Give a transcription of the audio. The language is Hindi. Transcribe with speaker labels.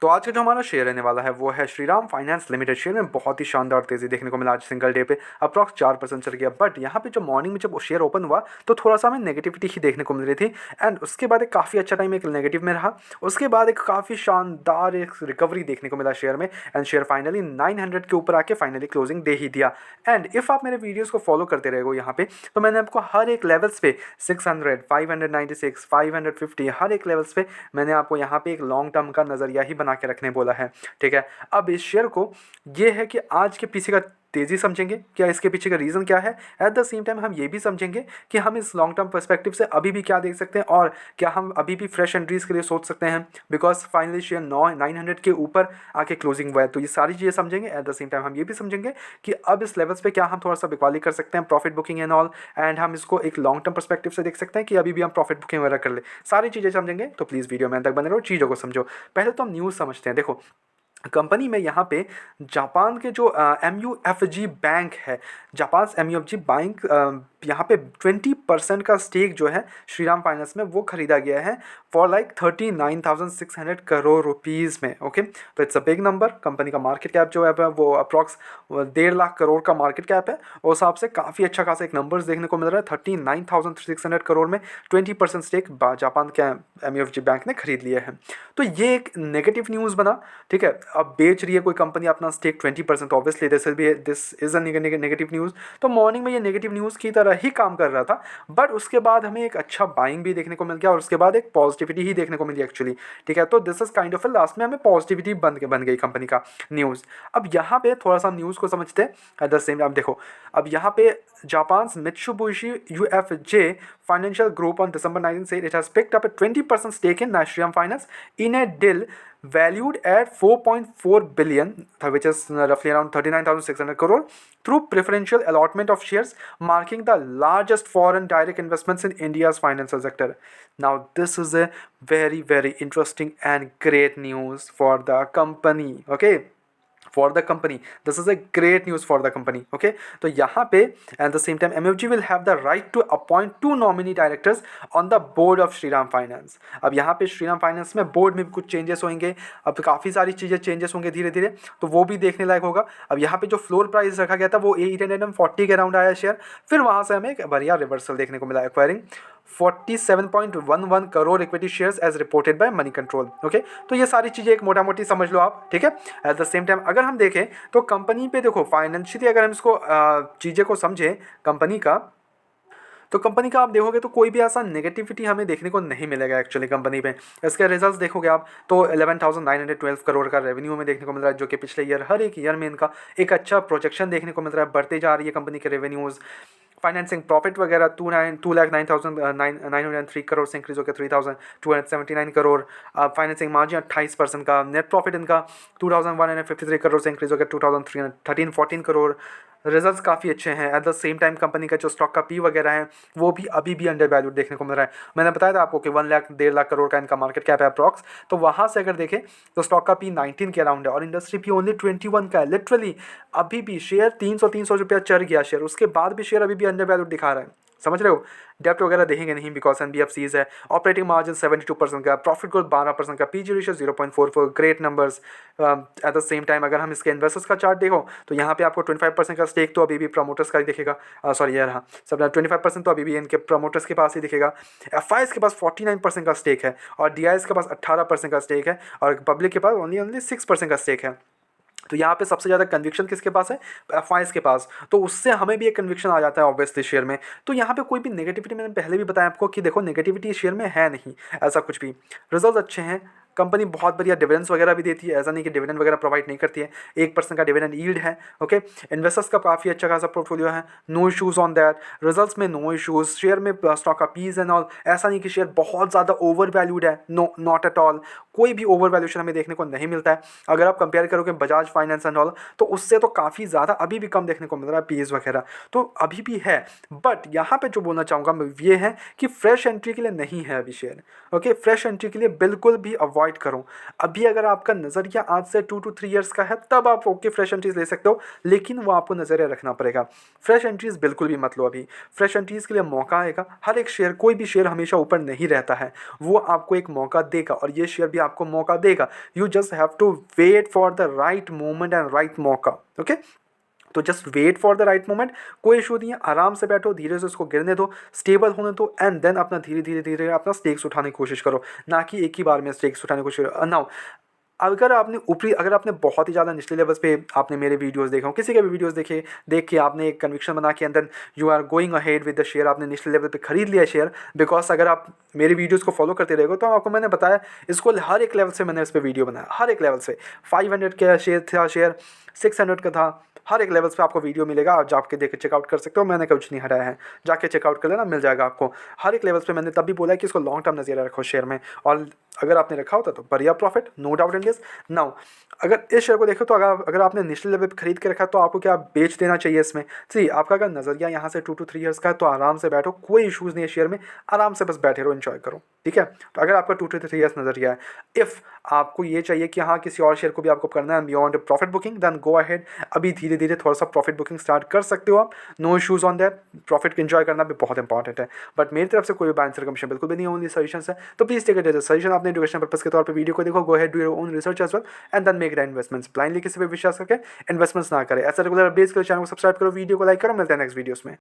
Speaker 1: तो आज का जो हमारा शेयर रहने वाला है वो है श्रीराम फाइनेंस लिमिटेड। शेयर में बहुत ही शानदार तेजी देखने को मिला आज सिंगल डे पे, अप्रॉक्स 4% चल गया। बट यहाँ पे जो मॉर्निंग में जब शेयर ओपन हुआ तो थोड़ा सा हमें नेगेटिविटी ही देखने को मिल रही थी, एंड उसके बाद एक काफ़ी अच्छा टाइम एक नेगेटिव में रहा। उसके बाद एक काफ़ी शानदार एक रिकवरी देखने को मिला शेयर में, एंड शेयर फाइनली 900 के ऊपर आके फाइनली क्लोजिंग दे ही दिया। एंड इफ़ आप मेरे वीडियोज़ को फॉलो करते रहे हो यहाँ पे, तो मैंने आपको हर एक लेवल्स पे 600, 596, 550 हर एक लेवल्स पे मैंने आपको यहाँ पे एक लॉन्ग टर्म का नज़रिया ही बना के रखने बोला है। ठीक है, अब इस शेयर को ये है कि आज के पीछे का तेज़ी समझेंगे, क्या इसके पीछे का रीज़न क्या है। एट द सेम टाइम हम ये भी समझेंगे कि हम इस लॉन्ग टर्म पर्सपेक्टिव से अभी भी क्या देख सकते हैं, और क्या हम अभी भी फ्रेश एंट्रीज के लिए सोच सकते हैं, बिकॉज फाइनली शेयर 900 के ऊपर आके क्लोजिंग हुआ है। तो ये सारी चीज़ें समझेंगे। एट द सेम टाइम हम ये भी समझेंगे कि अब इस लेवल्स पे क्या हम थोड़ा सा बिकवाली कर सकते हैं, profit booking and all, and हम इसको एक लॉन्ग टर्म पर्सपेक्टिव से देख सकते हैं कि अभी भी हम प्रॉफिट बुकिंग वगैरह कर ले। सारी चीज़ें समझेंगे, तो प्लीज़ वीडियो में तक बने रहो, चीज़ों को समझो। पहले तो हम न्यूज़ समझते हैं। देखो, कंपनी में यहाँ पे जापान के जो MUFG बैंक है, जापान MUFG बैंक, यहाँ पे 20% का स्टेक जो है श्रीराम फाइनेंस में वो खरीदा गया है फॉर लाइक 39,600 करोड़ रुपीज़ में। ओके, तो it's a big number. Company का मार्केट कैप जो है वो अप्रॉक्स 1.5 लाख करोड़ का मार्केट कैप है, उस हिसाब से काफ़ी अच्छा खासा एक नंबर्स देखने को मिल रहा है। 39,600 करोड़ में 20% स्टेक जापान के MUFG बैंक ने खरीद लिया है। तो ये एक नेगेटिव न्यूज़ बना। ठीक है, अब बेच रही है कोई कंपनी अपना stake 20%, obviously this is a negative news. तो मॉर्निंग में ये नेगेटिव न्यूज़ की तरह ही काम कर रहा था, बट उसके बाद हमें एक अच्छा बाइंग भी देखने को मिल गया, और उसके बाद एक पॉजिटिविटी ही देखने को मिली एक्चुअली। ठीक है, तो this is kind of last में हमें पॉजिटिविटी बन गई कंपनी का न्यूज़। अब यहाँ पे थोड़ा सा न्यूज़ को समझते हैं। एट द सेम, अब देखो, अब यहाँ पे Japan Mitsubishi UFJ Financial Group on December 19 said it has picked up a 20% stake in Shriram Finance in a deal valued at 4.4 billion, which is roughly around 39,600 crore, through preferential allotment of shares, marking the largest foreign direct investments in India's financial sector. Now, this is a very, very interesting and great news for the company. Okay, for the company, this is a great news for the company. Okay, तो यहाँ पे at the same time MUFG will have the right to appoint 2 nominee directors on the board of Shriram Finance. अब यहाँ पे श्रीराम फाइनेंस में बोर्ड में भी कुछ चेंजेस होंगे, अब काफ़ी सारी चीज़ें चेंजेस होंगे धीरे धीरे, तो वो भी देखने लायक होगा। अब यहाँ पे जो फ्लोर प्राइस रखा गया था वो 840 के अराउंड आया शेयर, फिर वहाँ से हमें एक बढ़िया रिवर्सल देखने को मिला, acquiring 47.11 crore equity shares as reported by Moneycontrol. Okay, तो ये सारी चीज़ें एक मोटा मोटी समझ लो आप। ठीक है, एट द सेम टाइम अगर हम देखें तो कंपनी पे देखो फाइनेंशियली अगर हम इसको चीज़ें को समझें कंपनी का, तो कंपनी का आप देखोगे तो कोई भी ऐसा नेगेटिविटी हमें देखने को नहीं मिलेगा एक्चुअली कंपनी पे। इसके रिजल्ट्स देखोगे आप तो 11,912 करोड़ का रेवेन्यू में देखने को मिल रहा है, जो कि पिछले ईयर हर एक ईयर में इनका एक अच्छा प्रोजेक्शन देखने को मिल रहा है, बढ़ते जा रही है कंपनी के रेवेन्यूज़। फाइनेंसिंग प्रॉफिट वगैरह 2,09,903 करोड़ से इंक्रीज होकर 3,279 करोड़। फाइनेंसिंग मार्जिन 28% का। नेट प्रॉफिट इनका 2,153 करोड़ से इंक्रीज होकर 2,314 करोड़। रिजल्ट्स काफ़ी अच्छे हैं। Eight the same time company का जो स्टॉक का पी वगैरह है वो भी अभी भी अंडर वैल्यूड देखने को मिल रहा है। मैंने बताया था आपको कि 1 लाख 1.5 लाख करोड़ का इनका मार्केट कैप है अप्रॉक्स, तो वहाँ से अगर देखें तो स्टॉक का पी 19 के अराउंड है और इंडस्ट्री पी ओनली 21 का है। लिटरली अभी भी शेयर 300 रुपया चढ़ गया शेयर, उसके बाद भी शेयर अभी भी अंडर वैल्यूड दिखा रहा है। समझ रहे हो, डेप्ट वगैरह देखेंगे नहीं बिकॉज NBFCs है। ऑपरेटिंग मार्जिन 72% का, प्रॉफिट ग्रोथ 12% का, PG ratio 0.44, great numbers. Eight the same time अगर हम इसके इन्वेस्टर्स का चार्ट देखो तो यहाँ पे आपको 25% का स्टेक तो अभी भी प्रमोटर्स का ही दिखेगा। सॉरी ये रहा सब 25% तो अभी भी इनके प्रमोटर्स के पास ही दिखेगा। FIs के पास 49% का स्टेक है और DIs के पास 18% का स्टेक है और पब्लिक के पास ओनली 6% का स्टेक है। तो यहाँ पे सबसे ज़्यादा कन्विक्शन किसके पास है? FIs के पास। तो उससे हमें भी एक कन्विक्शन आ जाता है ऑब्वियसली शेयर में। तो यहाँ पे कोई भी नेगेटिविटी, मैंने पहले भी बताया आपको कि देखो नेगेटिविटी शेयर में है नहीं ऐसा कुछ भी। रिजल्ट अच्छे हैं, कंपनी बहुत बढ़िया डिविडेंड्स वगैरह भी देती है, ऐसा नहीं कि डिविडेंड वगैरह प्रोवाइड नहीं करती है। 1% का डिविडेंड यील्ड है। ओके, इन्वेस्टर्स का काफ़ी अच्छा खासा पोर्टफोलियो है, no issues on that. Results में नो इशूज़, शेयर में स्टॉक का पीज एंड ऑल, ऐसा नहीं कि शेयर बहुत ज़्यादा ओवर वैल्यूड है, नो नॉट एट ऑल। कोई भी ओवर वैल्यूशन हमें देखने को नहीं मिलता है। अगर आप कंपेयर करोगे बजाज फाइनेंस एंड ऑल तो उससे तो काफ़ी ज़्यादा अभी भी कम देखने को मिल रहा है पीज वगैरह, तो अभी भी है। बट यहाँ पे जो बोलना चाहूँगा मैं ये है कि फ्रेश एंट्री के लिए नहीं है अभी शेयर। ओके, फ्रेश एंट्री के लिए बिल्कुल भी अवॉइड अवॉइड करो। अभी अगर आपका नज़रिया आज से 2 to 3 ईयर्स का है तब आप ओके फ्रेश एंट्रीज ले सकते हो, लेकिन वो आपको नज़रिया रखना पड़ेगा। फ्रेश एंट्रीज बिल्कुल भी मत लो अभी। फ्रेश एंट्रीज के लिए मौका आएगा। हर एक शेयर, कोई भी शेयर हमेशा ऊपर नहीं रहता है, वो आपको एक मौका देगा और ये शेयर भी आपको मौका देगा। You just have to wait for the right moment and right मौका। ओके, तो just wait for the right moment. कोई इशू नहीं है, आराम से बैठो, धीरे से उसको गिरने दो, स्टेबल होने दो, एंड देन अपना धीरे धीरे धीरे अपना स्टेक्स उठाने की कोशिश करो, ना कि एक ही बार में स्टेक्स उठाने की कोशिश करो। नाउ अगर आपने बहुत ही ज़्यादा निचले लेवल्स पे आपने मेरे वीडियोस देखे हो, किसी के भी वीडियोस देख के आपने एक कन्विक्शन बना के, and then you are going ahead with the share, आपने निचले लेवल पे खरीद लिया शेयर। बिकॉज अगर आप मेरे वीडियोस को फॉलो करते रहेगा तो आपको मैंने बताया, इसको हर एक लेवल से मैंने इस पर वीडियो बनाया, हर एक लेवल से। 500 का शेयर था, शेयर 600 का था, हर एक लेवल्स पे आपको वीडियो मिलेगा, आप जाके देख चेकआउट कर सकते हो। मैंने कुछ नहीं हटाया है, जाके चेकआउट कर लेना, मिल जाएगा आपको। हर एक लेवल्स पे मैंने तब भी बोला है कि इसको लॉन्ग टर्म नज़रिया रखो शेयर में, और अगर आपने रखा होता तो बढ़िया profit, no doubt in this. Now अगर इस शेयर को देखो तो अगर आपने निचले लेवल पे खरीद के रखा तो आपको क्या बेच देना चाहिए इसमें। जी, आपका अगर नज़रिया यहाँ से 2 to 3 ईयर्स का है तो आराम से बैठो, कोई इशूज़ नहीं है शेयर में, आराम से बस बैठे रहो, एंजॉय करो, ठीक है। तो अगर आपका 2 to 3 ईयर्स नज़रिया है, इफ़ आपको ये चाहिए कि हाँ किसी और शेयर को भी आपको करना है beyond profit booking, then go ahead, अभी धीरे धीरे थोड़ा सा प्रॉफिट बुकिंग स्टार्ट कर सकते हो आप, no issues on that. Profit enjoy करना भी बहुत इंपॉर्टेंट है, बट मेरी तरफ से कोई बाय एंड कमीशन बिल्कुल भी नहीं, ओनली सजेशन है। तो please take it as a suggestion, अपने एजुकेशन पर्पस के तौर पे वीडियो को देखो, go ahead, do your own research as well, and then make the investments. Blindly किसी पे विश्वास करके इन्वेस्टमेंट्स ना करें। ऐसा रेगुलर अपडेट्स के लिए चैनल को सब्सक्राइब करो, वीडियो को लाइक करो। मिलते हैं नेक्स्ट वीडियोस में।